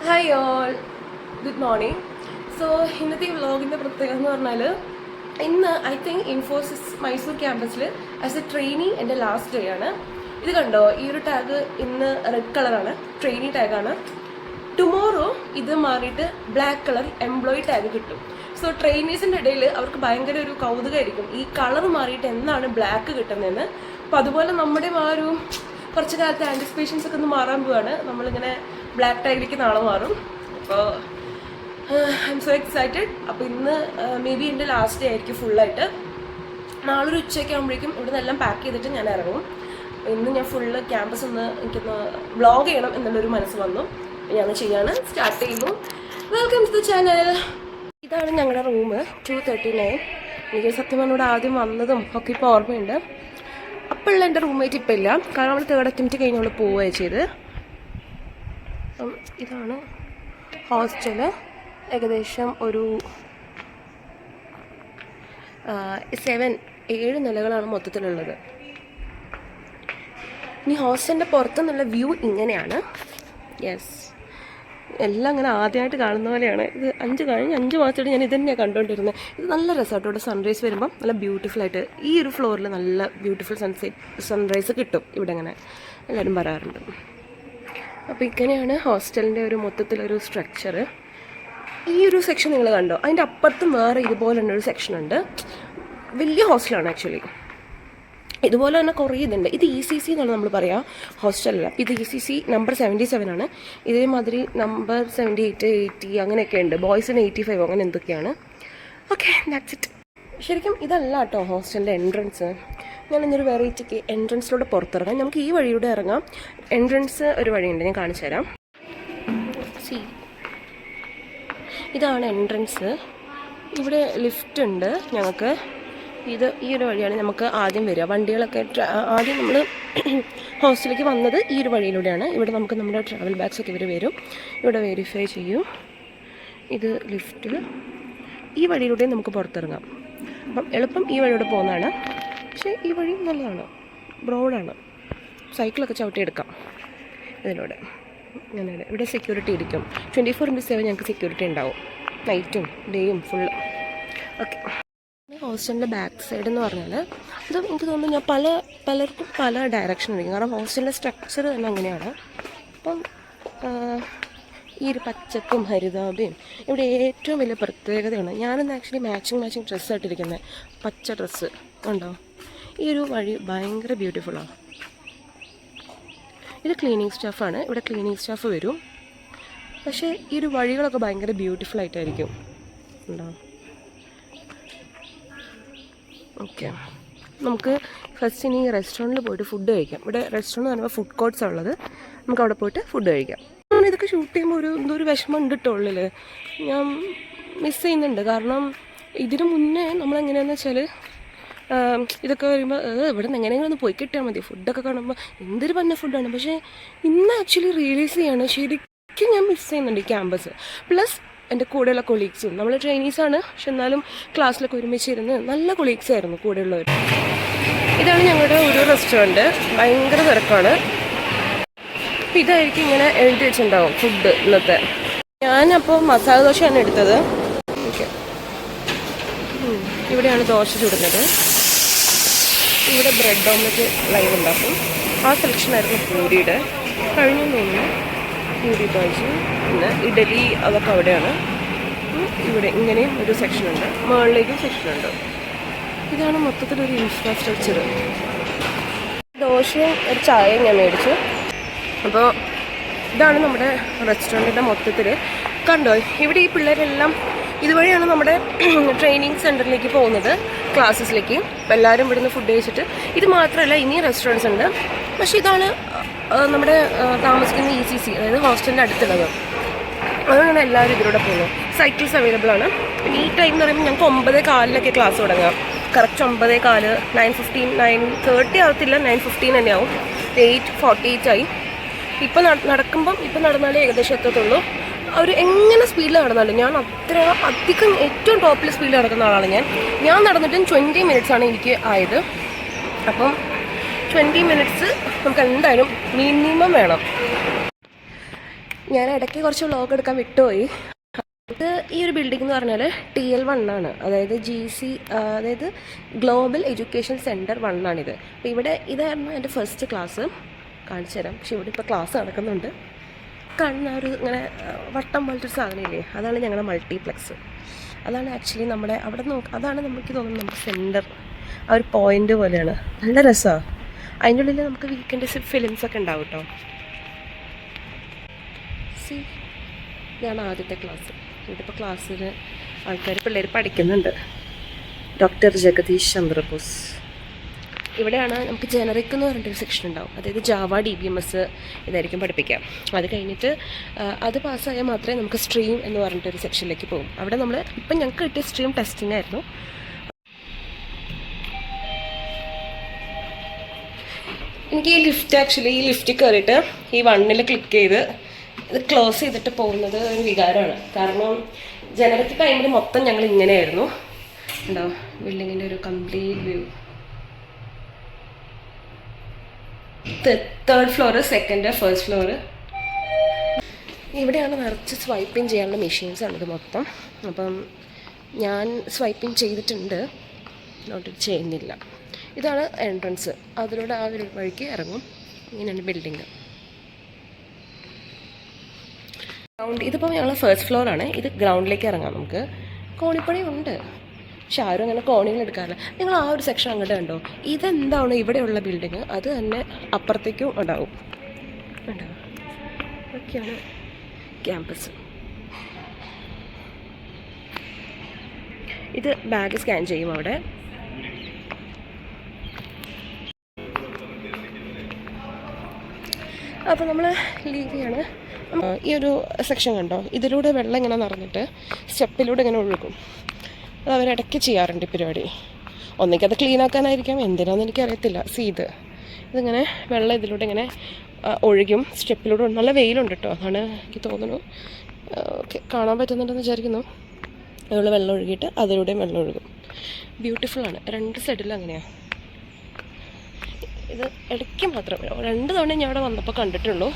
Hi all, good morning. So ഇന്നത്തെ ഈ വ്ളോഗിൻ്റെ പ്രത്യേകത എന്ന് പറഞ്ഞാൽ ഇന്ന് ഐ തിങ്ക് ഇൻഫോസിസ് മൈസൂർ ക്യാമ്പസിൽ ആസ് എ ട്രെയിനി എൻ്റെ ലാസ്റ്റ് ഡേ ആണ്. ഇത് കണ്ടോ, ഈ ഒരു ടാഗ് ഇന്ന് റെഡ് കളറാണ്, ട്രെയിനി ടാഗാണ്. ടുമോറോ ഇത് മാറിയിട്ട് ബ്ലാക്ക് കളർ എംപ്ലോയി ടാഗ് കിട്ടും. സോ ട്രെയിനീസിൻ്റെ ഇടയിൽ അവർക്ക് ഭയങ്കര ഒരു കൗതുകമായിരിക്കും ഈ കളർ മാറിയിട്ട് എന്നാണ് ബ്ലാക്ക് കിട്ടുന്നതെന്ന്. അപ്പോൾ അതുപോലെ നമ്മുടെ ആ ഒരു കുറച്ച് കാലത്തെ ആൻറ്റിസിപ്പേഷൻസ് ഒക്കെ ഒന്ന് മാറാൻ പോവാണ്. നമ്മളിങ്ങനെ ബ്ലാക്ക് ടാഗിലേക്ക് നാളെ മാറും. അപ്പോൾ ഐ എം സോ എക്സൈറ്റഡ്. അപ്പോൾ ഇന്ന് മേ ബി എൻ്റെ ലാസ്റ്റ് ഡേ ആയിരിക്കും ഫുള്ളായിട്ട്. നാളൊരു ഉച്ചയ്ക്ക് ആകുമ്പോഴേക്കും ഇവിടെ നിന്നെല്ലാം പാക്ക് ചെയ്തിട്ട് ഞാൻ ഇറങ്ങും. ഇന്ന് ഞാൻ ഫുള്ള് ക്യാമ്പസ് ഒന്ന് എനിക്കൊന്ന് വ്ളോഗ് ചെയ്യണം എന്നുള്ളൊരു മനസ്സ് വന്നു. ഞാൻ ചെയ്യാണ്, സ്റ്റാർട്ട് ചെയ്യുന്നു. Welcome to the channel. ഇതാണ് ഞങ്ങളുടെ റൂം 239. എനിക്ക് സത്യം പറഞ്ഞോട് ആദ്യം വന്നതും ഒക്കെ ഇപ്പോൾ ഓർമ്മയുണ്ട്. അപ്പോഴുള്ള എൻ്റെ റൂംമേറ്റ് ഇപ്പം ഇല്ല, കാരണം അവൾ തേർഡ് അറ്റംപ്റ്റ് കഴിഞ്ഞ് അവൾ പോവുകയാണ് ചെയ്ത്. ഇതാണ് ഹോസ്റ്റല്. ഏകദേശം ഒരു 7 നിലകളാണ് മൊത്തത്തിലുള്ളത്. ഇനി ഹോസ്റ്റലിൻ്റെ പുറത്തുനിന്നുള്ള വ്യൂ ഇങ്ങനെയാണ്. യെസ്, എല്ലാം അങ്ങനെ ആദ്യമായിട്ട് കാണുന്ന പോലെയാണ്. ഇത് 5 മാസമായിട്ട് ഞാൻ ഇത് തന്നെയാണ് കണ്ടുകൊണ്ടിരുന്നത്. ഇത് നല്ല രസമായിട്ട് ഇവിടെ സൺറൈസ് വരുമ്പം നല്ല ബ്യൂട്ടിഫുള്ളായിട്ട് ഈ ഒരു ഫ്ലോറിൽ നല്ല ബ്യൂട്ടിഫുൾ സൺറൈസ് കിട്ടും ഇവിടെ, അങ്ങനെ എല്ലാവരും പറയാറുണ്ട്. അപ്പോൾ ഇങ്ങനെയാണ് ഹോസ്റ്റലിൻ്റെ ഒരു മൊത്തത്തിലൊരു സ്ട്രക്ചർ. ഈ ഒരു സെക്ഷൻ നിങ്ങൾ കണ്ടോ, അതിൻ്റെ അപ്പുറത്തും വേറെ ഇതുപോലെ തന്നെ ഒരു സെക്ഷൻ ഉണ്ട്. വലിയ ഹോസ്റ്റലാണ് ആക്ച്വലി. ഇതുപോലെ തന്നെ കുറേ ഇതുണ്ട്. ഇത് ECC എന്നാണ് നമ്മൾ പറയുക, ഹോസ്റ്റലല്ല. ഇത് ECC നമ്പർ 77 ആണ്. ഇതേമാതിരി നമ്പർ 78, 80 അങ്ങനെയൊക്കെ ഉണ്ട്. ബോയ്സിന് 85 അങ്ങനെ എന്തൊക്കെയാണ്. Okay, that's it. ശരിക്കും ഇതല്ല കേട്ടോ ഹോസ്റ്റലിൻ്റെ എൻട്രൻസ്. ഞാൻ ഇന്നൊരു വെറൈറ്റിക്ക് എൻട്രൻസിലൂടെ പുറത്തിറങ്ങാം. നമുക്ക് ഈ വഴിയൂടെ ഇറങ്ങാം. എൻട്രൻസ് ഒരു വഴിയുണ്ട്, ഞാൻ കാണിച്ചു തരാം. ഇതാണ് എൻട്രൻസ്. ഇവിടെ ലിഫ്റ്റ് ഉണ്ട് ഞങ്ങൾക്ക്. ഈ ഒരു വഴിയാണ് നമുക്ക് ആദ്യം വരിക. വണ്ടികളൊക്കെ ആദ്യം നമ്മൾ ഹോസ്റ്റലിലേക്ക് വന്നത് ഈ ഒരു വഴിയിലൂടെയാണ്. ഇവിടെ നമുക്ക് നമ്മുടെ ട്രാവൽ ബാഗ്സ് ഒക്കെ ഇവർ വരും, ഇവിടെ വെരിഫൈ ചെയ്യും. ഇത് ലിഫ്റ്റ്. ഈ വഴിയിലൂടെ നമുക്ക് പുറത്തിറങ്ങാം. അപ്പം എളുപ്പം ഈ വഴിയോടെ പോകുന്നതാണ്. പക്ഷേ ഈ വഴി നല്ലതാണ്, ബ്രോഡാണ്. സൈക്കിളൊക്കെ ചവിട്ടിയെടുക്കാം ഇതിലൂടെ. അങ്ങനെ ഇവിടെ സെക്യൂരിറ്റി ഇരിക്കും. 24/7 ഞങ്ങൾക്ക് സെക്യൂരിറ്റി ഉണ്ടാവും, നൈറ്റും ഡേയും ഫുള്ള്. ഓക്കെ, ഹോസ്റ്റലിൻ്റെ ബാക്ക് സൈഡ് എന്ന് പറഞ്ഞാൽ അത് എനിക്ക് തോന്നുന്നു ഞാൻ പലർക്കും പല ഡയറക്ഷൻ ആയിരിക്കും, കാരണം ഹോസ്റ്റലിൻ്റെ സ്ട്രക്ചർ തന്നെ അങ്ങനെയാണ്. അപ്പം ഈ ഒരു പച്ചപ്പും ഹരിതാഭയും ഇവിടെ ഏറ്റവും വലിയ പ്രത്യേകതയാണ്. ഞാനിന്ന് ആക്ച്വലി മാച്ചിങ് ഡ്രസ്സായിട്ടിരിക്കുന്നത്, പച്ച ഡ്രസ്സ് ഉണ്ടോ. ഈ ഒരു വഴി ഭയങ്കര ബ്യൂട്ടിഫുള്ളാണ്. ഇത് ക്ലീനിങ് സ്റ്റാഫാണ്, ഇവിടെ ക്ലീനിങ് സ്റ്റാഫ് വരും. പക്ഷേ ഈ ഒരു വഴികളൊക്കെ ഭയങ്കര ബ്യൂട്ടിഫുള്ളായിട്ടായിരിക്കും ഉണ്ടോ. ഓക്കെ, നമുക്ക് ഫസ്റ്റ് ഇനി റെസ്റ്റോറൻറ്റിൽ പോയിട്ട് ഫുഡ് കഴിക്കാം. ഇവിടെ റെസ്റ്റോറൻറ്റ് എന്ന് പറയുമ്പോൾ ഫുഡ് കോർട്ട്സാണ് ഉള്ളത്. നമുക്ക് അവിടെ പോയിട്ട് ഫുഡ് കഴിക്കാം. ഇതൊക്കെ ഷൂട്ട് ചെയ്യുമ്പോൾ എന്തോ ഒരു വിഷമം ഉണ്ട് കേട്ടോ ഉള്ളിൽ. ഞാൻ മിസ് ചെയ്യുന്നുണ്ട്, കാരണം ഇതിന് മുന്നേ നമ്മളെങ്ങനെയാണെന്ന് വെച്ചാൽ ഇതൊക്കെ വരുമ്പോൾ ഇവിടെ നിന്ന് എങ്ങനെയെങ്കിലും ഒന്ന് പോയി കിട്ടിയാൽ മതി. ഫുഡൊക്കെ കാണുമ്പോൾ എന്തൊരു പറഞ്ഞ ഫുഡാണ്. പക്ഷേ ഇന്ന് ആക്ച്വലി റിയലൈസ് ചെയ്യാണ്, ശരിക്കും ഞാൻ മിസ് ചെയ്യുന്നുണ്ട് ഈ ക്യാമ്പസ്. പ്ലസ് എൻ്റെ കൂടെയുള്ള കൊളീഗ്സും. നമ്മൾ ട്രെയിനീസാണ്, പക്ഷെ എന്നാലും ക്ലാസ്സിലൊക്കെ ഒരുമിച്ചിരുന്ന് നല്ല കൊളീഗ്സ് ആയിരുന്നു കൂടെയുള്ളവർ. ഇതാണ് ഞങ്ങളുടെ ഒരു റെസ്റ്റോറൻറ്റ്, ഭയങ്കര തിരക്കാണ്. അപ്പം ഇതായിരിക്കും ഇങ്ങനെ എഴുതി വെച്ചിട്ടുണ്ടാവും ഫുഡ് ഇന്നത്തെ. ഞാനപ്പോൾ മസാല ദോശയാണ് എടുത്തത്. ഓക്കെ, ഇവിടെയാണ് ദോശ ചുടുന്നത്. ഇവിടെ ബ്രെഡ് ഓംലെറ്റ് ലൈവ് ഉണ്ടാക്കും. ആ സെലക്ഷനായിരുന്നു പൂരിയുടെ. കഴിഞ്ഞു തോന്നുന്നു പൂരി ദോശ, പിന്നെ ഇഡലി അതൊക്കെ അവിടെയാണ്. ഇവിടെ ഇങ്ങനെയും ഒരു സെക്ഷനുണ്ട്, മുകളിലേക്കും സെക്ഷനുണ്ട്. ഇതാണ് മൊത്തത്തിലൊരു ഇൻഫ്രാസ്ട്രക്ചർ. ദോശയും ഒരു ചായയും ഞാൻ മേടിച്ചു. അപ്പോൾ ഇതാണ് നമ്മുടെ റെസ്റ്റോറൻറ്റിൻ്റെ മൊത്തത്തിൽ. കണ്ടോ, ഇവിടെ ഈ പിള്ളേരെല്ലാം ഇതുവഴിയാണ് നമ്മുടെ ട്രെയിനിങ് സെൻറ്ററിലേക്ക് പോകുന്നത്, ക്ലാസ്സസിലേക്ക്. അപ്പോൾ എല്ലാവരും ഇവിടുന്ന് ഫുഡ് കഴിച്ചിട്ട്. ഇത് മാത്രമല്ല, ഇനിയും റെസ്റ്റോറൻറ്റ്സ് ഉണ്ട്. പക്ഷേ ഇതാണ് നമ്മുടെ താമസിക്കുന്ന ECC, അതായത് ഹോസ്റ്റലിൻ്റെ അടുത്തുള്ളത്. അതുകൊണ്ടാണ് എല്ലാവരും ഇതിലൂടെ പോകുന്നത്. സൈക്കിൾസ് അവൈലബിൾ ആണ്. പിന്നെ ഈ ടൈം എന്ന് പറയുമ്പോൾ ഞങ്ങൾക്ക് 9:15 ക്ലാസ് തുടങ്ങാം. കറക്റ്റ് 9:15, 9:15, 9:30 ആവത്തില്ല, 9:15 തന്നെയാവും. 8:48 ആയി. ഇപ്പം നടക്കുമ്പം നടന്നാലേ ഏകദേശം എത്തത്തുള്ളൂ. അവർ എങ്ങനെ സ്പീഡിൽ നടന്നാലും, ഞാൻ അധികം ഏറ്റവും ടോപ്പിൽ സ്പീഡിൽ നടക്കുന്ന ആളാണ് ഞാൻ നടന്നിട്ടും 20 മിനിറ്റ്സാണ് എനിക്ക് ആയത്. അപ്പം 20 മിനിറ്റ്സ് നമുക്ക് എന്തായാലും മിനിമം വേണം. ഞാൻ ഇടയ്ക്ക് കുറച്ച് വ്ളോഗ് എടുക്കാൻ വിട്ടുപോയി. ഇത് ഈ ഒരു ബിൽഡിംഗ് എന്ന് പറഞ്ഞാൽ TL1 ആണ്, അതായത് അതായത് ഗ്ലോബൽ എഡ്യൂക്കേഷൻ സെൻറ്റർ 1 ആണിത്. അപ്പോൾ ഇവിടെ ഇതായിരുന്നു എൻ്റെ ഫസ്റ്റ് ക്ലാസ്. കാണിച്ചു തരാം. പക്ഷെ ഇവിടെ ഇപ്പോൾ ക്ലാസ് നടക്കുന്നുണ്ട്. കാണുന്ന ഒരു ഇങ്ങനെ വട്ടം പോലത്തെ ഒരു സാധനമില്ലേ, അതാണ് ഞങ്ങളുടെ മൾട്ടിപ്ലക്സ്. അതാണ് ആക്ച്വലി നമ്മുടെ അവിടെ അതാണ് നമുക്ക് തോന്നുന്നത് നമുക്ക് സെൻറ്റർ, ആ ഒരു പോയിൻ്റ് പോലെയാണ്. നല്ല രസമാണ്. അതിൻ്റെ ഉള്ളിൽ നമുക്ക് വീക്കെൻഡ് ഫിലിംസൊക്കെ ഉണ്ടാവും കേട്ടോ. ഇതാണ് ആദ്യത്തെ ക്ലാസ്. ഇവിടെ ഇപ്പോൾ ക്ലാസ്സിൽ പിള്ളേർ പഠിക്കുന്നുണ്ട്. ഡോക്ടർ ജഗദീഷ് ചന്ദ്രബോസ്. ഇവിടെയാണ് നമുക്ക് ജനറിക് എന്ന് പറഞ്ഞിട്ടൊരു സെക്ഷൻ ഉണ്ടാവും. അതായത് ജാവ DBMS ഇതായിരിക്കും പഠിപ്പിക്കാം. അത് കഴിഞ്ഞിട്ട് അത് പാസ്സായാൽ മാത്രമേ നമുക്ക് സ്ട്രീം എന്ന് പറഞ്ഞിട്ടൊരു സെക്ഷനിലേക്ക് പോകും. അവിടെ നമ്മൾ ഇപ്പം ഞങ്ങൾക്ക് കിട്ടിയ സ്ട്രീം ടെസ്റ്റിംഗ് ആയിരുന്നു. എനിക്ക് ഈ ലിഫ്റ്റ് കയറിയിട്ട് ഈ 1 ക്ലിക്ക് ചെയ്ത് ഇത് ക്ലോസ് ചെയ്തിട്ട് പോകുന്നത് ഒരു വികാരമാണ്. കാരണം ജനറിക് ടൈമിൽ മൊത്തം ഞങ്ങൾ ഇങ്ങനെയായിരുന്നു. ഉണ്ടോ ബിൽഡിങ്ങിൻ്റെ ഒരു complete view. 3rd floor, 2nd, 1st floor. ഇവിടെയാണ് നിറച്ച് സ്വൈപ്പിങ് ചെയ്യാനുള്ള മെഷീൻസാണ് ഇത് മൊത്തം. അപ്പം ഞാൻ സ്വൈപ്പിങ് ചെയ്തിട്ടുണ്ട്, നോട്ട് ചെയ്യുന്നില്ല. ഇതാണ് എൻട്രൻസ്. അതിലൂടെ ആ ഒരു വഴിക്ക് ഇറങ്ങും. ഇങ്ങനെയാണ് ബിൽഡിങ്. ഇതിപ്പോൾ ഞങ്ങൾ 1st ഫ്ലോറാണ്. ഇത് ഗ്രൗണ്ടിലേക്ക് ഇറങ്ങാം. നമുക്ക് കോണിപ്പടി ഉണ്ട്, പക്ഷെ ആരും അങ്ങനെ കോണികൾ എടുക്കാറില്ല. നിങ്ങൾ ആ ഒരു സെക്ഷൻ അങ്ങോട്ട് കണ്ടോ, ഇതെന്താണ് ഇവിടെയുള്ള ബിൽഡിങ്, അത് തന്നെ അപ്പുറത്തേക്കും ഉണ്ടാവും. ഉണ്ടാവും. ഇതൊക്കെയാണ് ക്യാമ്പസ്. ഇത് ബാഗ് സ്കാൻ ചെയ്യും അവിടെ. അപ്പോൾ നമ്മൾ ലീവ് ചെയ്യാണ്. ഈ ഒരു സെക്ഷൻ കണ്ടോ, ഇതിലൂടെ വെള്ളം ഇങ്ങനെ നിറഞ്ഞിട്ട് സ്റ്റെപ്പിലൂടെ ഇങ്ങനെ ഒഴുകും. അത് അവരിടയ്ക്ക് ചെയ്യാറുണ്ട് ഈ പരിപാടി. ഒന്നിക്ക് അത് ക്ലീൻ ആക്കാനായിരിക്കാം, എന്തിനാണെന്ന് എനിക്കറിയത്തില്ല. ഇതിങ്ങനെ വെള്ളം ഇതിലൂടെ ഇങ്ങനെ ഒഴുകും സ്റ്റെപ്പിലൂടെ. നല്ല വെയിലുണ്ട് കേട്ടോ, അതാണ് എനിക്ക് തോന്നുന്നു. ഓക്കെ, കാണാൻ പറ്റുന്നുണ്ടെന്ന് വിചാരിക്കുന്നു. അതുപോലെ വെള്ളം ഒഴുകിയിട്ട് അതിലൂടെയും വെള്ളം ഒഴുകും. ബ്യൂട്ടിഫുള്ളാണ്. 2 സൈഡിലും അങ്ങനെയാണ്. ഇത് ഇടയ്ക്ക് മാത്രം 2 തവണ ഞാൻ അവിടെ വന്നപ്പോൾ കണ്ടിട്ടുള്ളൂ.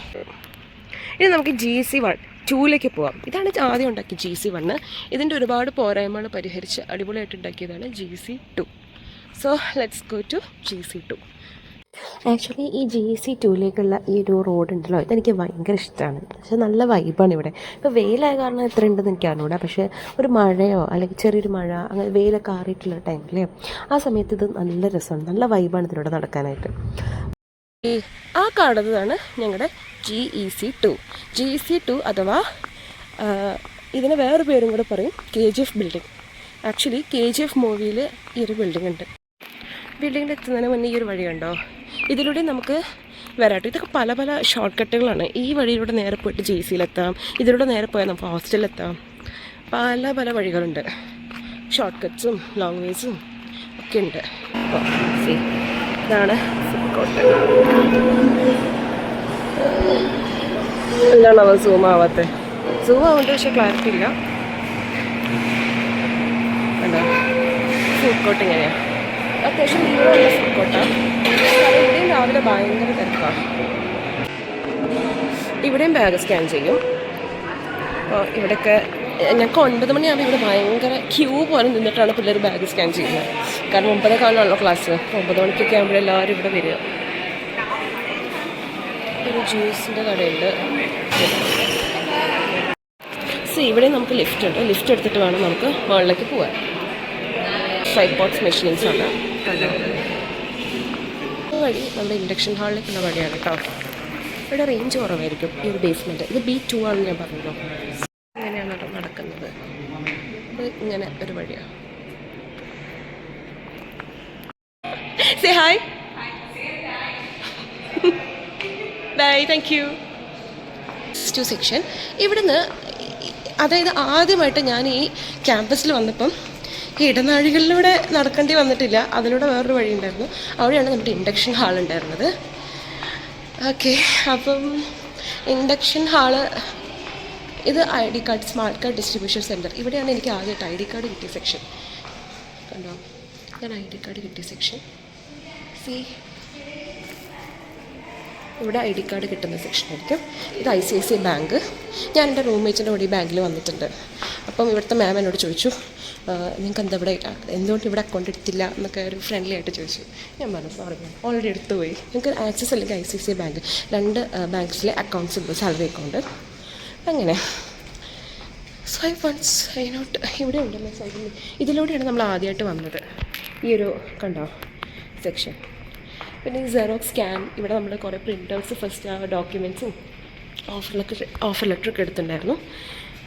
ഇനി നമുക്ക് GC1 2ലേക്ക് പോവാം. ഇതാണ് ആദ്യം ഉണ്ടാക്കിയ GC1. ഇതിൻ്റെ ഒരുപാട് പോരായ്മകൾ പരിഹരിച്ച് അടിപൊളിയായിട്ട് ഉണ്ടാക്കിയതാണ് GC2. So let's go to GC2. Actually ഈ GC2ലേക്കുള്ള ഈ ഒരു റോഡ് ഉണ്ടല്ലോ, ഇതെനിക്ക് ഭയങ്കര ഇഷ്ടമാണ്. പക്ഷേ നല്ല വൈബാണ് ഇവിടെ. ഇപ്പോൾ വെയിലായ കാരണം എത്ര ഉണ്ടെന്ന് എനിക്ക് അറിഞ്ഞൂടാ. പക്ഷേ ഒരു മഴയോ അല്ലെങ്കിൽ ചെറിയൊരു മഴ അങ്ങനെ വെയിലൊക്കെ ആറിയിട്ടുള്ള ടൈമിൽ ആ സമയത്ത് ഇത് നല്ല രസമാണ്, നല്ല വൈബാണ് ഇതിലൂടെ നടക്കാനായിട്ട്. ആ കാണുന്നതാണ് ഞങ്ങളുടെ GC2 അഥവാ ഇതിന് വേറൊരു പേരും കൂടെ പറയും, KGF ബിൽഡിംഗ്. ആക്ച്വലി KGF മൂവിയിൽ ഈ ഒരു ബിൽഡിംഗ് ഉണ്ട്. ബിൽഡിങ്ങിൽ എത്തുന്നതിന് മുന്നേ ഈ ഒരു വഴി കണ്ടോ, ഇതിലൂടെ നമുക്ക് വരാട്ടോ. ഇതൊക്കെ പല പല ഷോർട്ട് കട്ടുകളാണ്. ഈ വഴിയിലൂടെ നേരെ പോയിട്ട് GCയിലെത്താം, ഇതിലൂടെ നേരെ പോയാൽ നമുക്ക് ഹോസ്റ്റലിലെത്താം. പല പല വഴികളുണ്ട്, ഷോർട്ട് കട്ട്സും ലോങ് വേസും ഒക്കെ ഉണ്ട്. അപ്പോൾ ഇതാണ് ഫുഡ് കോർട്ട്. എന്താണ് അവ സൂം ആവാത്തത്? സൂം ആവുന്നുണ്ട്, പക്ഷേ ക്ലാരിറ്റി ഇല്ല. എന്താ ഫുഡ് കോർട്ട് ഇങ്ങനെയാണ്. അത്യാവശ്യം ദൂരമുള്ള ഫുഡ് കോർട്ടാണ്. ഇവിടെയും രാവിലെ ഭയങ്കര തിരക്കാണ്. ഇവിടെയും ബാഗ് സ്കാൻ ചെയ്യും. അപ്പോൾ ഇവിടെയൊക്കെ ഞങ്ങൾക്ക് 9 മണിയാകുമ്പോൾ ഇവിടെ ഭയങ്കര ക്യൂ പോലെ നിന്നിട്ടാണ് പിള്ളേർ ബാഗ് സ്കാൻ ചെയ്യുന്നത്. കാരണം 9 കാലമാണല്ലോ ക്ലാസ്. 9 മണിക്കൊക്കെ ആകുമ്പോൾ എല്ലാവരും ഇവിടെ വരിക. ഒരു ജ്യൂസിൻ്റെ കടയുണ്ട്. ഇവിടെ നമുക്ക് ലിഫ്റ്റ് ഉണ്ട്. ലിഫ്റ്റ് എടുത്തിട്ട് വേണം നമുക്ക് മുകളിലേക്ക് പോകാൻ. ട്രൈപോഡ്സ് മെഷീൻസാണ്. വഴി നമ്മുടെ ഇൻഡക്ഷൻ ഹാളിലേക്കുള്ള വഴിയാണ് കേട്ടോ. ഇവിടെ റേഞ്ച് കുറവായിരിക്കും ഈ ഒരു ബേസ്മെൻറ്റ്. ഇത് B2 ആണെന്ന് ഞാൻ പറഞ്ഞല്ലോ. ഇങ്ങനെയാണ് നടക്കുന്നത്. ഇത് ഇങ്ങനെ ഒരു വഴിയാണ്. Say hi. Bye, thank you. Section ഇവിടുന്ന്, അതായത് ആദ്യമായിട്ട് ഞാൻ ഈ ക്യാമ്പസിൽ വന്നപ്പം ഇടനാഴികളിലൂടെ നടക്കേണ്ടി വന്നിട്ടില്ല. അതിലൂടെ വേറൊരു വഴി ഉണ്ടായിരുന്നു. അവിടെയാണ് നമ്മുടെ ഇൻഡക്ഷൻ ഹാൾ ഉണ്ടായിരുന്നത്. ഓക്കെ, അപ്പം ഇൻഡക്ഷൻ ഹാള് ഇത് ID card, smart card distribution centre. ഇവിടെയാണ് എനിക്ക് ആദ്യമായിട്ട് ID കാർഡ് കിട്ടിയ സെക്ഷൻ. കണ്ടോ, ഞാൻ ID കാർഡ് കിട്ടിയ സെക്ഷൻ. ഇവിടെ ID കാർഡ് കിട്ടുന്ന സെക്ഷനായിരിക്കും. ഇത് ICICI ബാങ്ക്. ഞാൻ എൻ്റെ റൂംമേറ്റിൻ്റെ കൂടെ ഈ ബാങ്കിൽ വന്നിട്ടുണ്ട്. അപ്പം ഇവിടുത്തെ മാം എന്നോട് ചോദിച്ചു, നിങ്ങൾക്ക് എന്താ ഇവിടെ എന്തുകൊണ്ട് ഇവിടെ അക്കൗണ്ട് എടുത്തില്ല എന്നൊക്കെ ഒരു ഫ്രണ്ട്ലി ആയിട്ട് ചോദിച്ചു. ഞാൻ പറഞ്ഞു സോറി മാം, ഓൾറെഡി എടുത്തു പോയി. ഞങ്ങൾക്ക് ആക്സിസ് അല്ലെങ്കിൽ ICICI ബാങ്ക് 2 ബാങ്ക്സിലെ അക്കൗണ്ട്സ് ഉണ്ട്, സാലറി അക്കൗണ്ട്. അങ്ങനെ സ്വൈ ഫണ്ട്സ് അതിനോട്ട് ഇവിടെ ഉണ്ടല്ലോ സൈഡിൽ. ഇതിലൂടെയാണ് നമ്മൾ ആദ്യമായിട്ട് വന്നത്, ഈ ഒരു കണ്ടോ സെക്ഷൻ. പിന്നെ ഈ സെറോക്സ് സ്കാൻ, ഇവിടെ നമ്മൾ കുറേ പ്രിൻറ്റൗട്ട്സ് ഫസ്റ്റ് ഡോക്യുമെൻറ്റ്സും ഓഫർ ലെറ്ററൊക്കെ എടുത്തിട്ടുണ്ടായിരുന്നു.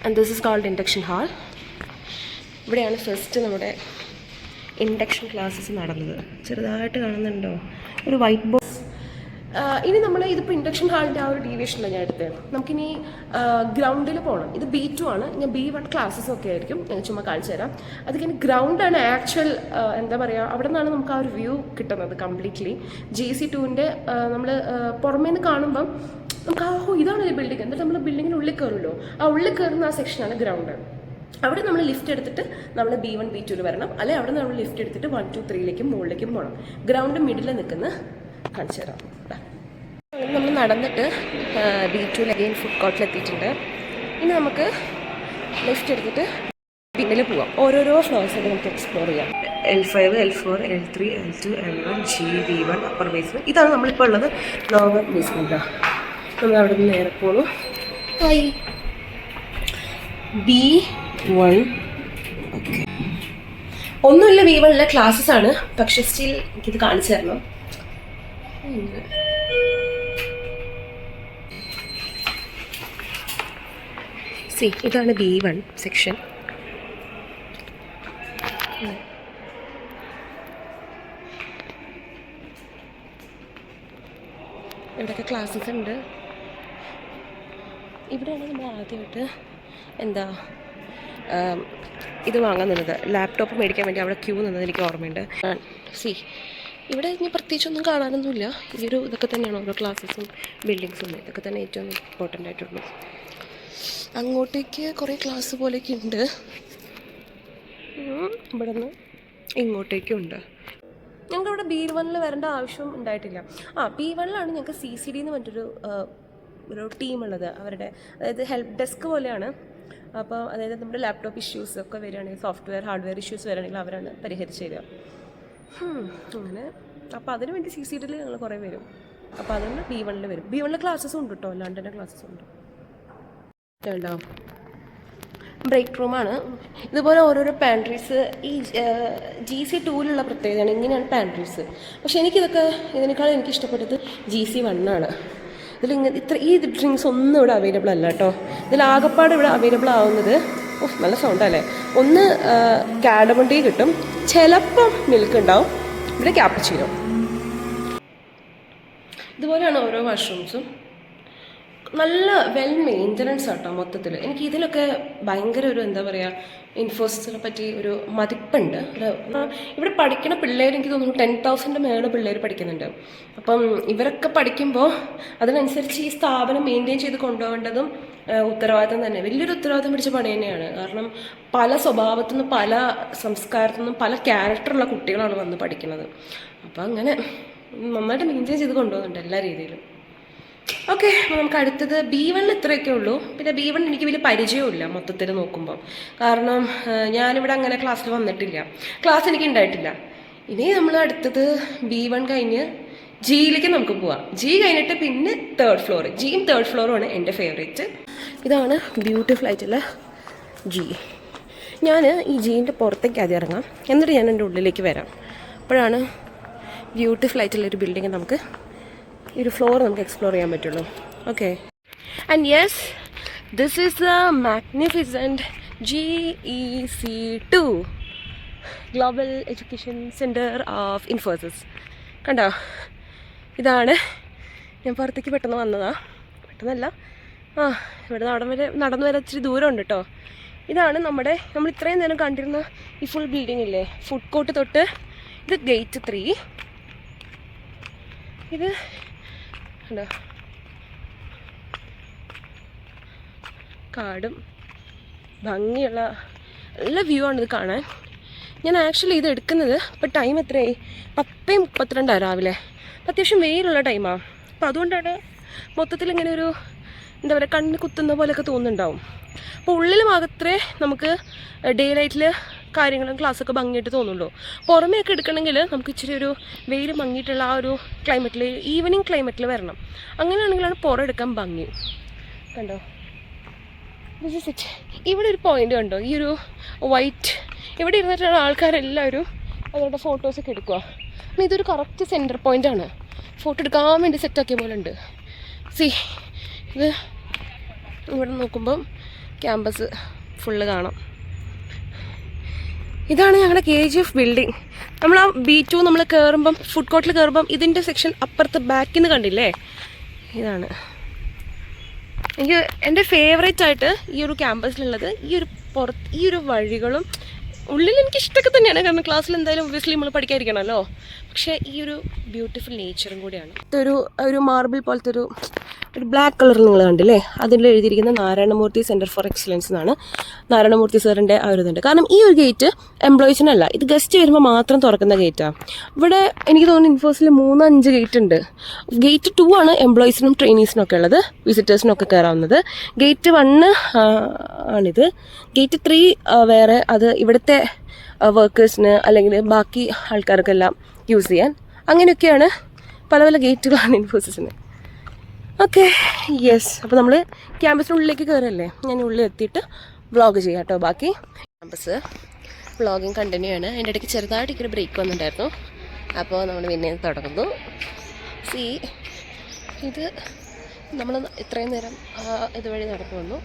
And this is called induction hall. ഇവിടെയാണ് ഫസ്റ്റ് നമ്മുടെ ഇൻഡക്ഷൻ ക്ലാസ്സസ് നടന്നത്. ചെറുതായിട്ട് കാണുന്നുണ്ടോ ഒരു വൈറ്റ് ബോർഡ്. ഇനി നമ്മൾ ഇതിപ്പോൾ ഇൻഡക്ഷൻ ഹാളിൻ്റെ ആ ഒരു ഡീവിയേഷനിലാണ് ഞാൻ എടുത്തത്. നമുക്കിനി ഗ്രൗണ്ടിൽ പോകണം. ഇത് B2 ആണ്. ഞാൻ B1 ക്ലാസ്സസ് ഒക്കെ ആയിരിക്കും ഞാൻ ചുമ്മാ കാണിച്ചു തരാം. അത് കഴിഞ്ഞ് ഗ്രൗണ്ടാണ് ആക്ച്വൽ എന്താ പറയുക, അവിടെ നിന്നാണ് നമുക്ക് ആ ഒരു വ്യൂ കിട്ടുന്നത് കംപ്ലീറ്റ്ലി. GC2ൻ്റെ നമ്മൾ പുറമേ നിന്ന് കാണുമ്പം നമുക്ക് ഇതാണ് ഒരു ബിൽഡിംഗ്. എന്നിട്ട് നമ്മൾ ബിൽഡിങ്ങിനുള്ളിൽ കയറുമല്ലോ, ആ ഉള്ളിൽ കയറുന്ന ആ സെക്ഷനാണ് ഗ്രൗണ്ട്. അവിടെ നമ്മൾ ലിഫ്റ്റ് എടുത്തിട്ട് നമ്മൾ B1 B2 വരണം, അല്ലെങ്കിൽ അവിടെ നമ്മൾ ലിഫ്റ്റ് എടുത്തിട്ട് 1 2 3ലേക്കും മുകളിലേക്കും പോകണം. ഗ്രൗണ്ട് മിഡിൽ നിൽക്കുന്ന കാണിച്ചു തരാം. നമ്മൾ നടന്നിട്ട് B2 അഗെയിൻ ഫുഡ് കോർട്ടിലെത്തിയിട്ടുണ്ട്. ഇനി നമുക്ക് ലിഫ്റ്റ് എടുത്തിട്ട് പിന്നിൽ പോവാം. ഓരോരോ ഫ്ലോർസായിട്ട് നമുക്ക് എക്സ്പ്ലോർ ചെയ്യാം. L5 L4 L3 L2 L1 G B1 upper basement. ഇതാണ് നമ്മളിപ്പോൾ ഉള്ളത് ലോവർ ബേസ്മെൻറ്റാണ്. നമ്മൾ അവിടെ നിന്ന് നേരെ പോകണം. B1 ഓക്കെ, ഒന്നുമില്ല B1ലെ ക്ലാസ്സസ് ആണ്, പക്ഷേ സ്റ്റിൽ എനിക്കിത് കാണിച്ചു തരണം. ഇതാണ് B1 സെക്ഷൻ. ഇവിടെയൊക്കെ ക്ലാസ്സസ് ഉണ്ട്. ഇവിടെയാണ് നമ്മൾ ആദ്യമായിട്ട് എന്താ ഇത് വാങ്ങാൻ നിന്നത്, ലാപ്ടോപ്പ് മേടിക്കാൻ വേണ്ടി അവിടെ ക്യൂ നിന്നത് എനിക്ക് ഓർമ്മയുണ്ട്. ഇവിടെ ഇനി പ്രത്യേകിച്ചൊന്നും കാണാനൊന്നുമില്ല. ഈ ഒരു ഇതൊക്കെ തന്നെയാണ് ഓരോ ക്ലാസ്സസും ബിൽഡിങ്സും, ഇതൊക്കെ തന്നെ ഏറ്റവും ഇമ്പോർട്ടൻ്റ് ആയിട്ടുള്ളൂ. അങ്ങോട്ടേക്ക് കുറേ ക്ലാസ് പോലെയൊക്കെ ഉണ്ട്, ഇവിടെ നിന്ന് ഇങ്ങോട്ടേക്കും ഉണ്ട്. ഞങ്ങൾക്ക് ഇവിടെ B1 വരേണ്ട ആവശ്യം ഉണ്ടായിട്ടില്ല. B1 ഞങ്ങൾക്ക് CCD എന്ന് പറഞ്ഞിട്ടൊരു ഒരു ടീമുള്ളത്. അവരുടെ അതായത് ഹെൽപ്പ് ഡെസ്ക് പോലെയാണ്. അപ്പോൾ അതായത് നമ്മുടെ ലാപ്ടോപ്പ് ഇഷ്യൂസ് ഒക്കെ വരികയാണെങ്കിൽ, സോഫ്റ്റ്വെയർ ഹാർഡ്വെയർ ഇഷ്യൂസ് വരികയാണെങ്കിൽ അവരാണ് പരിഹരിച്ച് തരിക. അങ്ങനെ അപ്പോൾ അതിന് വേണ്ടി CCDയിൽ ഞങ്ങൾ കുറേ വരും. അപ്പോൾ അതുകൊണ്ട് B1 വരും. B1 ക്ലാസ്സസും ഉണ്ട് കേട്ടോ, ലണ്ടൻ്റെ ക്ലാസ്സസും ഉണ്ട്. കേട്ടോ, ബ്രേക്ക് റൂമാണ്. ഇതുപോലെ ഓരോരോ പാൻട്രീസ്. ഈ GC2 പ്രത്യേകതയാണ്, ഇങ്ങനെയാണ് പാൻട്രീസ്. പക്ഷേ ഇതിനേക്കാളും എനിക്ക് ഇഷ്ടപ്പെട്ടത് GC1 ആണ്. ഈ ഡ്രിങ്ക്സ് ഒന്നും ഇവിടെ അവൈലബിൾ അല്ല കേട്ടോ. ഇതിലാകപ്പാട് ഇവിടെ അവൈലബിൾ ആവുന്നത്, നല്ല സൗണ്ടല്ലേ, ഒന്ന് കാഡമൺ ടീ കിട്ടും, ചിലപ്പം മിൽക്ക് ഉണ്ടാവും, ഇവിടെ ക്യാപ്പച്ചീനോ. ഇതുപോലെയാണ് ഓരോ വാഷ്റൂംസും. നല്ല വെൽ മെയിൻ്റനൻസ് ആട്ടോ മൊത്തത്തിൽ. എനിക്ക് ഇതിലൊക്കെ ഭയങ്കര ഒരു എന്താ പറയുക, ഇൻഫോസിസിനെ പറ്റി ഒരു മതിപ്പുണ്ട്. ഇവിടെ പഠിക്കുന്ന പിള്ളേർ എനിക്ക് തോന്നുന്നു 10,000 മേലെ പിള്ളേർ പഠിക്കുന്നുണ്ട്. അപ്പം ഇവരൊക്കെ പഠിക്കുമ്പോൾ അതിനനുസരിച്ച് ഈ സ്ഥാപനം മെയിൻറ്റെയിൻ ചെയ്ത് കൊണ്ടുപോകേണ്ടതും ഉത്തരവാദിത്തം തന്നെ, വലിയൊരു ഉത്തരവാദിത്തം പിടിച്ച പണി തന്നെയാണ്. കാരണം പല സ്വഭാവത്തു നിന്നും പല സംസ്കാരത്തു നിന്നും പല ക്യാരക്ടറുള്ള കുട്ടികളാണ് വന്ന് പഠിക്കുന്നത്. അപ്പോൾ അങ്ങനെ നന്നായിട്ട് മെയിൻറ്റെയിൻ ചെയ്ത് കൊണ്ടുപോകുന്നുണ്ട് എല്ലാ രീതിയിലും. ഓക്കെ, നമുക്ക് അടുത്തത് B1 ഇത്രയൊക്കെ ഉള്ളൂ. പിന്നെ B1 എനിക്ക് വലിയ പരിചയമില്ല മൊത്തത്തിൽ നോക്കുമ്പോൾ, കാരണം ഞാനിവിടെ അങ്ങനെ ക്ലാസ്സിൽ വന്നിട്ടില്ല, ക്ലാസ് എനിക്ക് ഉണ്ടായിട്ടില്ല. ഇനി നമ്മൾ അടുത്തത് B1 കഴിഞ്ഞ് Gയിലേക്ക് നമുക്ക് പോവാം. G കഴിഞ്ഞിട്ട് പിന്നെ 3rd ഫ്ലോർ. Gയും 3rd ഫ്ലോറുമാണ് എൻ്റെ ഫേവറേറ്റ്. ഇതാണ് ബ്യൂട്ടിഫുൾ ആയിട്ടുള്ള G. ഞാൻ ഈ Gൻ്റെ പുറത്തേക്ക് ആദ്യം ഇറങ്ങാം, എന്നിട്ട് ഞാൻ എൻ്റെ ഉള്ളിലേക്ക് വരാം. അപ്പോഴാണ് ബ്യൂട്ടിഫുൾ ആയിട്ടുള്ളൊരു ബിൽഡിങ് നമുക്ക് ഈ ഒരു ഫ്ലോർ നമുക്ക് എക്സ്പ്ലോർ ചെയ്യാൻ പറ്റുള്ളൂ. Okay, and yes, this is the magnificent GEC2 global education centre of Infosys. കണ്ടോ, ഇതാണ്. ഞാൻ പുറത്തേക്ക് പെട്ടെന്ന് വന്നതാണ്, പെട്ടെന്നല്ല, ഇവിടെ നടന്നു വരെ ഇച്ചിരി ദൂരമുണ്ട് കേട്ടോ. ഇതാണ് നമ്മൾ ഇത്രയും നേരം കണ്ടിരുന്ന ഈ ഫുൾ ബിൽഡിംഗ് ഇല്ലേ, ഫുഡ് കോർട്ട് തൊട്ട് ഇത് ഗേറ്റ് 3. ഇത് ഉണ്ടോ, കാടും ഭംഗിയുള്ള നല്ല വ്യൂ ആണ് ഇത് കാണാൻ. ഞാൻ ആക്ച്വലി ഇത് എടുക്കുന്നത് ഇപ്പോൾ ടൈം എത്രയായി, 10:32 രാവിലെ. അത്യാവശ്യം വെയിലുള്ള ടൈമാണ്. അപ്പം അതുകൊണ്ടാണ് മൊത്തത്തിൽ ഇങ്ങനെ ഒരു എന്താ പറയുക കണ്ണിന് കുത്തുന്ന പോലെയൊക്കെ തോന്നുന്നുണ്ടാവും. അപ്പോൾ ഉള്ളിൽ മാത്രമേ നമുക്ക് ഡേ ലൈറ്റിൽ കാര്യങ്ങളും ക്ലാസ്സൊക്കെ ഭംഗിയായിട്ട് തോന്നുള്ളൂ. പുറമേയൊക്കെ എടുക്കണമെങ്കിൽ നമുക്ക് ഇച്ചിരി ഒരു വെയിൽ മങ്ങിയിട്ടുള്ള ആ ഒരു ക്ലൈമറ്റിൽ, ഈവനിങ് ക്ലൈമറ്റിൽ വരണം. അങ്ങനെയാണെങ്കിലാണ് പുറം എടുക്കാൻ ഭംഗി. കണ്ടോ, ദിസ് ഇസ് ഇറ്റ്. ഇവിടെ ഒരു പോയിന്റ് കണ്ടോ, ഈ ഒരു വൈറ്റ്, ഇവിടെ ഇരുന്നിട്ടാണ് ആൾക്കാരെല്ലാവരും അവരുടെ ഫോട്ടോസൊക്കെ എടുക്കുക. അപ്പം ഇതൊരു കറക്റ്റ് സെൻറ്റർ പോയിൻ്റാണ്. ഫോട്ടോ എടുക്കാൻ വേണ്ടി സെറ്റാക്കിയ പോലെ ഉണ്ട്. സി, ഇത് ഇവിടെ നോക്കുമ്പം ക്യാമ്പസ് ഫുള്ള് കാണാം. ഇതാണ് ഞങ്ങളുടെ KGF ബിൽഡിംഗ്. നമ്മൾ ആ B2 നമ്മൾ കയറുമ്പം, ഫുഡ് കോർട്ടിൽ കയറുമ്പം ഇതിൻ്റെ സെക്ഷൻ അപ്പുറത്ത് ബാക്കിൽ നിന്ന് കണ്ടില്ലേ, ഇതാണ്. എനിക്ക് എൻ്റെ ഫേവറേറ്റ് ആയിട്ട് ഈ ഒരു ക്യാമ്പസിലുള്ളത് ഈ ഒരു വഴികളും. ഉള്ളിൽ എനിക്ക് ഇഷ്ടമൊക്കെ തന്നെയാണ്, കാരണം ക്ലാസ്സിൽ എന്തായാലും ഒബ്വിയസ്ലി നമ്മൾ പഠിക്കാതിരിക്കണമല്ലോ. പക്ഷേ ഈ ഒരു ബ്യൂട്ടിഫുൾ നേച്ചറും കൂടിയാണ്. ഒരു മാർബിൾ പോലത്തെ ഒരു ബ്ലാക്ക് കളർ നിങ്ങൾ കണ്ടില്ലേ, അതിൽ എഴുതിയിരിക്കുന്ന നാരായണമൂർത്തി സെൻറ്റർ ഫോർ എക്സലൻസ് എന്നാണ്. നാരായണമൂർത്തി സാറിൻ്റെ ആ ഒരു ഇതുണ്ട്. കാരണം ഈ ഒരു ഗേറ്റ് എംപ്ലോയീസിനല്ല, ഇത് ഗസ്റ്റ് വരുമ്പോൾ മാത്രം തുറക്കുന്ന ഗേറ്റാണ്. ഇവിടെ എനിക്ക് തോന്നുന്നു ഇൻഫോസിൽ 3-5 ഗേറ്റ് ഉണ്ട്. ഗേറ്റ് 2 ആണ് എംപ്ലോയീസിനും ട്രെയിനീസിനും ഒക്കെ ഉള്ളത്, വിസിറ്റേഴ്സിനും ഒക്കെ കയറാവുന്നത്. ഗേറ്റ് 1 ആണിത്. ഗേറ്റ് 3 വേറെ, അത് ഇവിടുത്തെ വർക്കേഴ്സിന് അല്ലെങ്കിൽ ബാക്കി ആൾക്കാർക്കെല്ലാം യൂസ് ചെയ്യാൻ. അങ്ങനെയൊക്കെയാണ് പല പല ഗേറ്റുകളാണ് ഇൻഫോസിസിന്. Okay, yes. അപ്പോൾ നമ്മൾ ക്യാമ്പസിനുള്ളിലേക്ക് കയറല്ലേ, ഞാൻ ഉള്ളിൽ എത്തിയിട്ട് വ്ളോഗ് ചെയ്യാം കേട്ടോ. ബാക്കി ക്യാമ്പസ് വ്ളോഗിങ് കണ്ടിന്യൂ ആണ്. അതിൻ്റെ ഇടയ്ക്ക് ചെറുതായിട്ടൊരു ബ്രേക്ക് വന്നിട്ടുണ്ടായിരുന്നു. അപ്പോൾ നമ്മൾ പിന്നെ തുടങ്ങുന്നു. സി, ഇത് നമ്മൾ ഇത്രയും നേരം ഇതുവഴി നടന്നു വന്നു.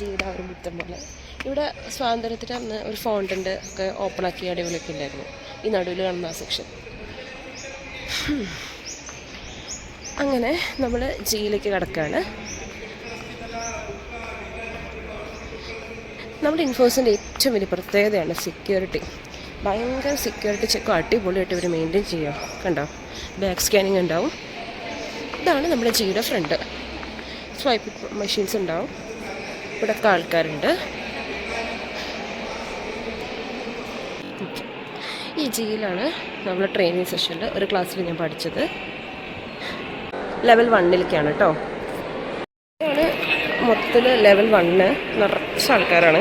ജീവിതം ഒരു മുറ്റം പോലെ. ഇവിടെ സ്വാതന്ത്ര്യത്തിന് അന്ന് ഒരു ഫൗണ്ടൻ്റെ ഒക്കെ ഓപ്പണാക്കി അടിപൊളിയൊക്കെ ഉണ്ടായിരുന്നു, ഈ നടുവിൽ കാണുന്ന ആ സെക്ഷൻ. അങ്ങനെ നമ്മൾ ജിയിലേക്ക് കിടക്കുകയാണ്. നമ്മുടെ ഇൻഫോസിൻ്റെ ഏറ്റവും വലിയ പ്രത്യേകതയാണ് സെക്യൂരിറ്റി. ഭയങ്കര സെക്യൂരിറ്റി ചെക്കും അടിപൊളിയായിട്ട് ഇവർ മെയിൻറ്റെയിൻ ചെയ്യാം. കണ്ടോ, ബാക്ക് സ്കാനിങ് ഉണ്ടാവും. ഇതാണ് നമ്മുടെ ജിയുടെ ഫ്രണ്ട്. സ്വൈപ്പ് മെഷീൻസ് ഉണ്ടാവും. ഇവിടെയൊക്കെ ആൾക്കാരുണ്ട്. ഈ ജിയിലാണ് നമ്മൾ ട്രെയിനിങ് സെഷനിൽ ഒരു ക്ലാസ്സിൽ ഞാൻ പഠിച്ചത്. ലെവൽ 1ലേക്കാണ് കേട്ടോ. ഇതാണ് മൊത്തത്തിൽ ലെവൽ 1, നിറച്ച ആൾക്കാരാണ്.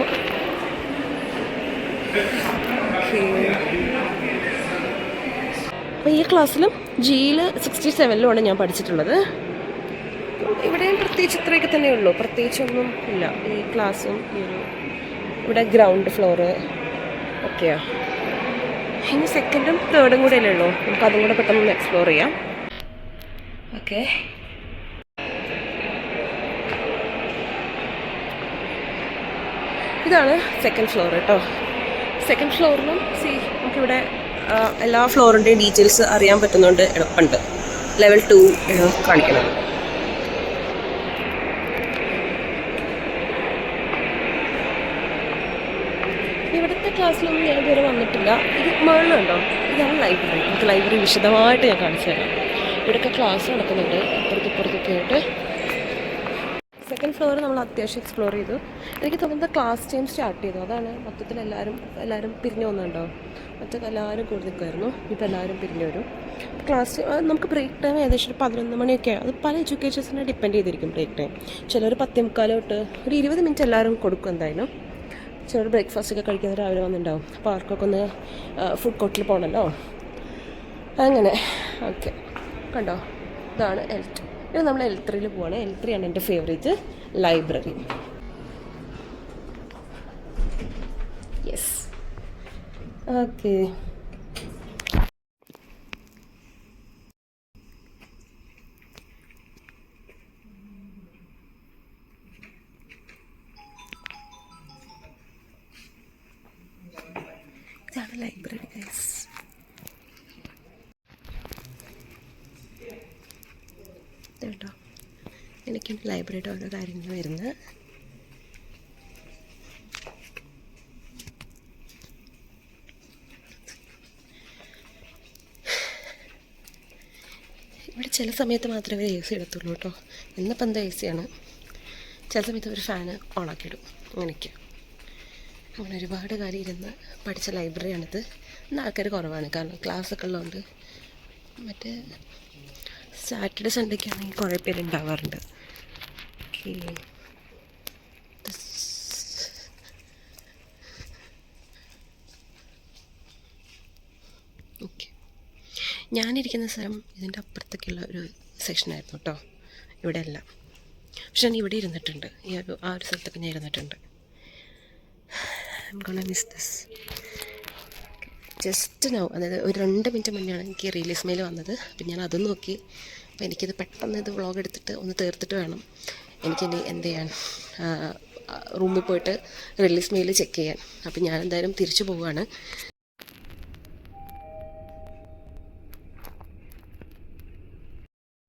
അപ്പോൾ ഈ ക്ലാസ്സിലും ജിയിൽ 67-ലുമാണ് ഞാൻ പഠിച്ചിട്ടുള്ളത്. ഇവിടെയും പ്രത്യേകിച്ച് ഇത്രയൊക്കെ തന്നെ ഉള്ളൂ, പ്രത്യേകിച്ചൊന്നും ഇല്ല. ഈ ക്ലാസ്സും ഇവിടെ ഗ്രൗണ്ട് ഫ്ലോറ് ഒക്കെയാണ്. ഇനി 2nd 3rd കൂടെ അല്ലേ ഉള്ളൂ, നമുക്ക് അതും കൂടെ പെട്ടെന്ന് എക്സ്പ്ലോർ ചെയ്യാം. ഓക്കെ, ഇതാണ് 2nd ഫ്ലോർ കേട്ടോ. 2nd ഫ്ലോറിലും നമുക്കിവിടെ എല്ലാ ഫ്ലോറിൻ്റെയും ഡീറ്റെയിൽസ് അറിയാൻ പറ്റുന്നുണ്ട്, എളുപ്പമുണ്ട്. ലെവൽ 2 കാണിക്കണം. ഇവിടുത്തെ ക്ലാസ്സിലൊന്നും ഞാൻ ഇതുവരെ വന്നിട്ടില്ല. ഇത് മുകളിലുണ്ടോ, ഇതാണ് ലൈബ്രറി. നമുക്ക് ലൈബ്രറി വിശദമായിട്ട് ഞാൻ കാണിച്ചു തരാം. ഇവിടെയൊക്കെ ക്ലാസ് നടക്കുന്നുണ്ട് ഇപ്പുറത്തൊക്കെ ആയിട്ട്. 2nd ഫ്ലോർ നമ്മൾ അത്യാവശ്യം എക്സ്പ്ലോർ ചെയ്തു. എനിക്ക് തോന്നുന്നത് ക്ലാസ് ടൈം സ്റ്റാർട്ട് ചെയ്തു, അതാണ് മൊത്തത്തിൽ എല്ലാവരും പിരിഞ്ഞു വന്നുണ്ടോ. മറ്റൊക്കെ എല്ലാവരും കൂടി നിൽക്കുമായിരുന്നു, ഇപ്പോൾ എല്ലാവരും പിരിഞ്ഞു വരും. ക്ലാസ് നമുക്ക് ബ്രേക്ക് ടൈം ഏകദേശം 11 മണിയൊക്കെയാണ്. അത് പല എഡ്യൂക്കേഷൻസിനെ ഡിപ്പെൻഡ് ചെയ്തിരിക്കും ബ്രേക്ക് ടൈം. ചിലർ 10:45 തൊട്ട് ഒരു 20 മിനിറ്റ് എല്ലാവരും കൊടുക്കും എന്തായാലും. ചിലർ ബ്രേക്ക്ഫാസ്റ്റൊക്കെ കഴിക്കുന്നത് രാവിലെ വന്നിട്ടുണ്ടാവും. അപ്പോൾ അവർക്കൊക്കെ ഒന്ന് ഫുഡ് കോർട്ടിൽ പോകണമല്ലോ. അങ്ങനെ ഓക്കെ, കണ്ടോ, ഇതാണ് L2. ഇനി നമ്മൾ L3 പോവാണ്. L3 ആണ് എൻ്റെ ഫേവറേറ്റ് ലൈബ്രറി. Yes, okay. ഇതാണ് ലൈബ്രറി ഗൈസ്. കേട്ടോ, എനിക്ക് ലൈബ്രറിയുടെ ഓരോ കാര്യങ്ങൾ വരുന്നത്. ഇവിടെ ചില സമയത്ത് മാത്രമേ AC എടുത്തുള്ളൂ കേട്ടോ. ഇന്നിപ്പോൾ എന്താ AC ആണ്. ചില സമയത്ത് ഒരു ഫാന് ഓണാക്കിയിടും. അങ്ങനെയൊക്കെ അങ്ങനെ ഒരുപാട് കാര്യം ഇരുന്ന് പഠിച്ച ലൈബ്രറിയാണിത്. ഇന്ന് ആൾക്കാർ കുറവാണ്, കാരണം ക്ലാസ്സൊക്കെ ഉള്ളതുകൊണ്ട്. മറ്റേ സാറ്റർഡേ സൺഡേക്ക് ആണെങ്കിൽ കുറേ പേര് ഉണ്ടാവാറുണ്ട്. Okay, okay. ഞാനിരിക്കുന്ന സ്ഥലം ഇതിൻ്റെ അപ്പുറത്തേക്കുള്ള ഒരു സെക്ഷനായിരുന്നു കേട്ടോ, ഇവിടെ അല്ല. പക്ഷെ ഞാൻ ഇവിടെ ഇരുന്നിട്ടുണ്ട്, ആ ഒരു സ്ഥലത്തൊക്കെ ഞാൻ ഇരുന്നിട്ടുണ്ട്. I'm gonna miss this. Just now, അതായത് ഒരു 2 മിനിറ്റ് മുന്നെയാണ് എനിക്ക് റിലീസ് മെയിൽ വന്നത്. അപ്പം ഞാൻ അതും നോക്കി. അപ്പോൾ എനിക്കിത് പെട്ടെന്ന് ഇത് വ്ളോഗ് എടുത്തിട്ട് ഒന്ന് തീർത്തിട്ട് വേണം എനിക്കിനി എന്ത് ചെയ്യാൻ, റൂമിൽ പോയിട്ട് റിലീസ് മെയിൽ ചെക്ക് ചെയ്യാൻ. അപ്പം ഞാൻ എന്തായാലും തിരിച്ചു പോവുകയാണ്.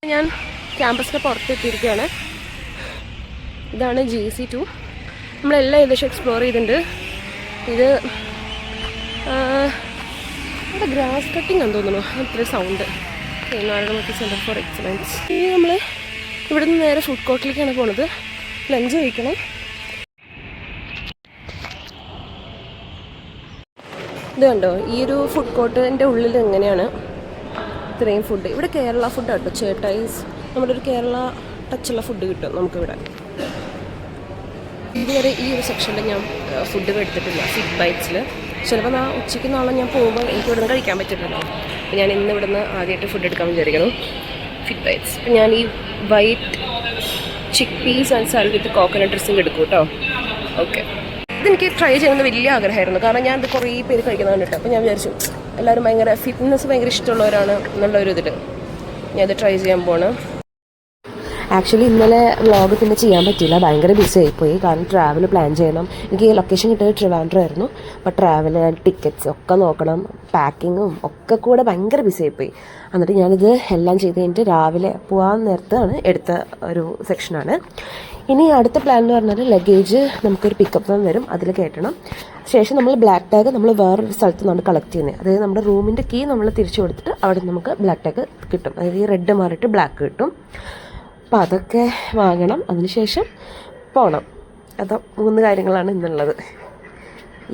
ഞാൻ ക്യാമ്പസിൻ്റെ പുറത്തെത്തിയിരിക്കുകയാണ്. ഇതാണ് GC2. നമ്മളെല്ലാം ഏകദേശം എക്സ്പ്ലോർ ചെയ്തിട്ടുണ്ട്. ഇത് ഇവിടെ ഗ്രാസ് കട്ടിങ് എന്ന് തോന്നുന്നു, അത്ര sound. Narayana Murthy centre for excellence. ഇനി നമ്മൾ ഇവിടെ നിന്ന് നേരെ ഫുഡ് കോർട്ടിലേക്കാണ് പോണത്. ലഞ്ച് കഴിക്കണം. ഇത് കണ്ടോ, ഈ ഒരു ഫുഡ് കോർട്ടിൻ്റെ ഉള്ളിൽ എങ്ങനെയാണ് ഇത്രയും ഫുഡ്. ഇവിടെ കേരള ഫുഡ് കേട്ടോ, ചേട്ടായിസ്. നമ്മുടെ ഒരു കേരള ടച്ചുള്ള ഫുഡ് കിട്ടും നമുക്കിവിടെ. ഇതുവരെ ഈ ഒരു സെക്ഷനിൽ ഞാൻ ഫുഡ് എടുത്തിട്ടില്ല, ഫിറ്റ് ബൈറ്റ്സിൽ. ചിലപ്പോൾ ഉച്ചയ്ക്ക് നാളെ ഞാൻ പോകുമ്പോൾ എനിക്ക് ഇവിടെ നിന്ന് കഴിക്കാൻ പറ്റില്ലല്ലോ. അപ്പോൾ ഞാൻ ഇന്ന് ഇവിടെ നിന്ന് ആദ്യമായിട്ട് ഫുഡ് എടുക്കാൻ വിചാരിക്കണം, ഫിറ്റ് ബൈറ്റ്സ്. അപ്പോൾ ഞാൻ ഈ white chick piece and salad with coconut dressing എടുക്കും കേട്ടോ. ഓക്കെ, ഇതെനിക്ക് ട്രൈ ചെയ്യുന്നത് വലിയ ആഗ്രഹമായിരുന്നു, കാരണം ഞാൻ ഇത് കുറേ പേര് കഴിക്കുന്നത് കണ്ടിട്ട്. അപ്പോൾ ഞാൻ വിചാരിച്ചു എല്ലാവരും ഭയങ്കര ഫിറ്റ്നസ് ഭയങ്കര ഇഷ്ടമുള്ളവരാണ് എന്നുള്ളൊരു ഇതിൽ ഞാനത് ട്രൈ ചെയ്യാൻ പോകണം. ആക്ച്വലി ഇന്നലെ വ്ളോഗ് പിന്നെ ചെയ്യാൻ പറ്റിയില്ല, ഭയങ്കര ബിസി ആയിപ്പോയി. കാരണം ട്രാവൽ പ്ലാൻ ചെയ്യണം. എനിക്ക് ലൊക്കേഷൻ കിട്ടിയത് ട്രിവാൻഡ്രം ആയിരുന്നു. അപ്പോൾ ട്രാവൽ, ടിക്കറ്റ്സ് ഒക്കെ നോക്കണം, പാക്കിങ്ങും ഒക്കെ കൂടെ ഭയങ്കര ബിസി ആയിപ്പോയി. എന്നിട്ട് ഞാനിത് എല്ലാം ചെയ്ത് കഴിഞ്ഞിട്ട് രാവിലെ പോകാൻ നേരത്താണ് എടുത്ത ഒരു സെക്ഷനാണ്. ഇനി അടുത്ത പ്ലാൻ എന്ന് പറഞ്ഞാൽ ലഗേജ് നമുക്കൊരു പിക്കപ്പ് വാൻ വരും, അതിൽ കയറ്റണം. ശേഷം നമ്മൾ ബ്ലാക്ക് ടാഗ് നമ്മൾ വേറൊരു സ്ഥലത്ത് നിന്നാണ് കളക്ട് ചെയ്യുന്നത്. അതായത് നമ്മുടെ റൂമിൻ്റെ കീ നമ്മൾ തിരിച്ചു കൊടുത്തിട്ട് അവിടെ നമുക്ക് ബ്ലാക്ക് ടാഗ് കിട്ടും. അതായത് ഈ റെഡ് മാറിയിട്ട് ബ്ലാക്ക് കിട്ടും. അപ്പോൾ അതൊക്കെ വാങ്ങണം, അതിനുശേഷം പോകണം. അത് 3 കാര്യങ്ങളാണ് ഇന്നുള്ളത്.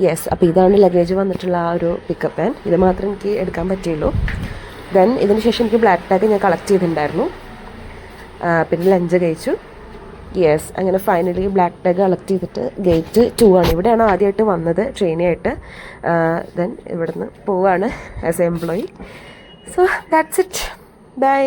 യെസ്, അപ്പോൾ ഇതാണ് ലഗേജ് വന്നിട്ടുള്ള ആ ഒരു പിക്കപ്പ് വാൻ. ഇത് മാത്രമേ എനിക്ക് എടുക്കാൻ പറ്റുള്ളൂ. ദെൻ ഇതിന് ശേഷം എനിക്ക് ബ്ലാക്ക് ടാഗ് ഞാൻ കളക്ട് ചെയ്തിട്ടുണ്ടായിരുന്നു. പിന്നെ ലഞ്ച് കഴിച്ചു. യെസ്, അങ്ങനെ ഫൈനലി ബ്ലാക്ക് ടാഗ് കളക്ട് ചെയ്തിട്ട് ഗേറ്റ് 2 ആണ്. ഇവിടെയാണ് ആദ്യമായിട്ട് വന്നത് ട്രെയിനിയായിട്ട്. ദെൻ ഇവിടുന്ന് പോവാണ് as a employee. So that's it. By.